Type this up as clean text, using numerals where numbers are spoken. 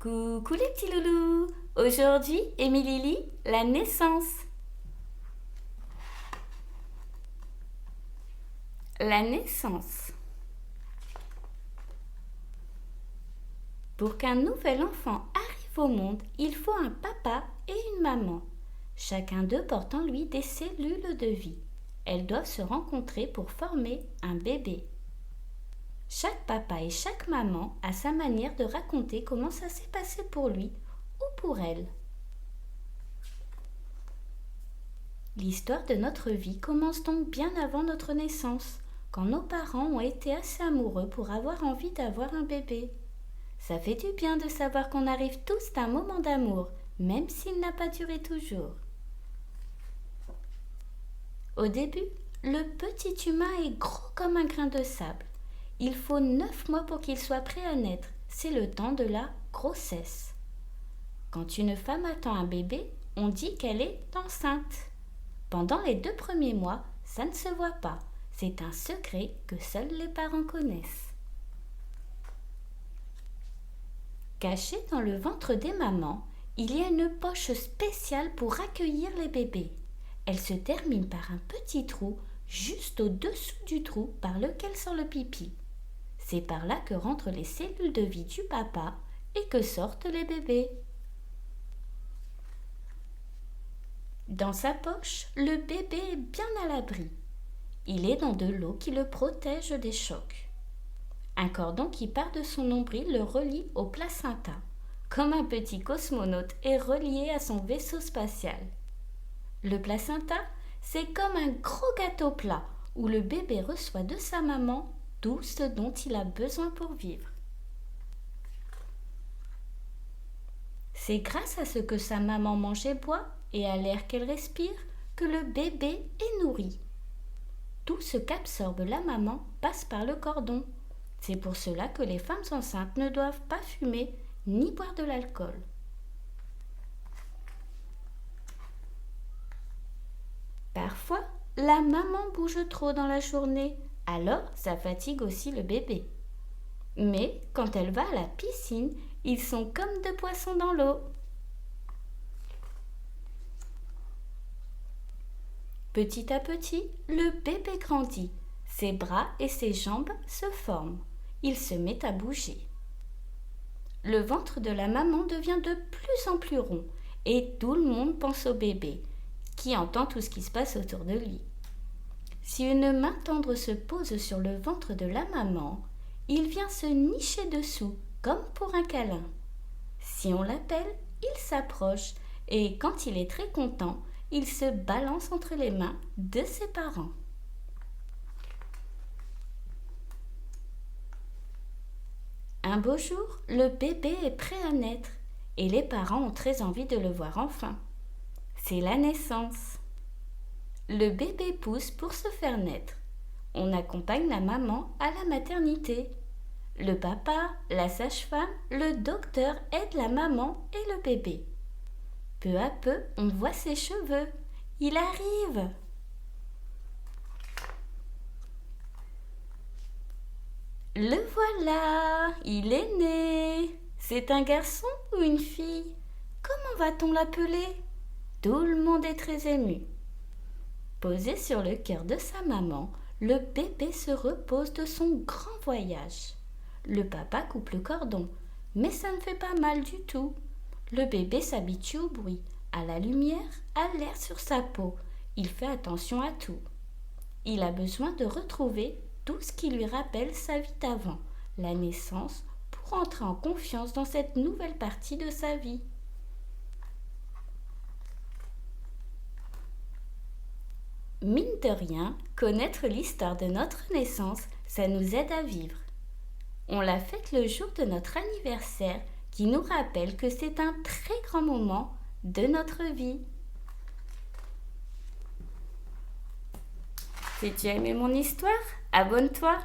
Coucou les petits loulous. Aujourd'hui, Émilie lit la naissance. La naissance. Pour qu'un nouvel enfant arrive au monde, il faut un papa et une maman. Chacun d'eux porte en lui des cellules de vie. Elles doivent se rencontrer pour former un bébé. Chaque papa et chaque maman a sa manière de raconter comment ça s'est passé pour lui ou pour elle. L'histoire de notre vie commence donc bien avant notre naissance, quand nos parents ont été assez amoureux pour avoir envie d'avoir un bébé. Ça fait du bien de savoir qu'on arrive tous d'un moment d'amour, même s'il n'a pas duré toujours. Au début, le petit humain est gros comme un grain de sable. Il faut 9 mois pour qu'il soit prêt à naître. C'est le temps de la grossesse. Quand une femme attend un bébé, on dit qu'elle est enceinte. Pendant les 2 premiers mois, ça ne se voit pas. C'est un secret que seuls les parents connaissent. Cachée dans le ventre des mamans, il y a une poche spéciale pour accueillir les bébés. Elle se termine par un petit trou juste au-dessous du trou par lequel sort le pipi. C'est par là que rentrent les cellules de vie du papa et que sortent les bébés. Dans sa poche, le bébé est bien à l'abri. Il est dans de l'eau qui le protège des chocs. Un cordon qui part de son nombril le relie au placenta, comme un petit cosmonaute est relié à son vaisseau spatial. Le placenta, c'est comme un gros gâteau plat où le bébé reçoit de sa maman tout ce dont il a besoin pour vivre. C'est grâce à ce que sa maman mange et boit et à l'air qu'elle respire que le bébé est nourri. Tout ce qu'absorbe la maman passe par le cordon. C'est pour cela que les femmes enceintes ne doivent pas fumer ni boire de l'alcool. Parfois, la maman bouge trop dans la journée, alors ça fatigue aussi le bébé. Mais quand elle va à la piscine, ils sont comme deux poissons dans l'eau. Petit à petit, le bébé grandit. Ses bras et ses jambes se forment. Il se met à bouger. Le ventre de la maman devient de plus en plus rond et tout le monde pense au bébé, qui entend tout ce qui se passe autour de lui. Si une main tendre se pose sur le ventre de la maman, il vient se nicher dessous, comme pour un câlin. Si on l'appelle, il s'approche et quand il est très content, il se balance entre les mains de ses parents. Un beau jour, le bébé est prêt à naître et les parents ont très envie de le voir enfin. C'est la naissance. Le bébé pousse pour se faire naître. On accompagne la maman à la maternité. Le papa, la sage-femme, le docteur aident la maman et le bébé. Peu à peu, on voit ses cheveux. Il arrive. Le voilà, il est né. C'est un garçon ou une fille? Comment va-t-on l'appeler? Tout le monde est très ému. Posé sur le cœur de sa maman, le bébé se repose de son grand voyage. Le papa coupe le cordon, mais ça ne fait pas mal du tout. Le bébé s'habitue au bruit, à la lumière, à l'air sur sa peau. Il fait attention à tout. Il a besoin de retrouver tout ce qui lui rappelle sa vie d'avant, la naissance, pour entrer en confiance dans cette nouvelle partie de sa vie. Mine de rien, connaître l'histoire de notre naissance, ça nous aide à vivre. On la fête le jour de notre anniversaire qui nous rappelle que c'est un très grand moment de notre vie. Si tu as aimé mon histoire, abonne-toi.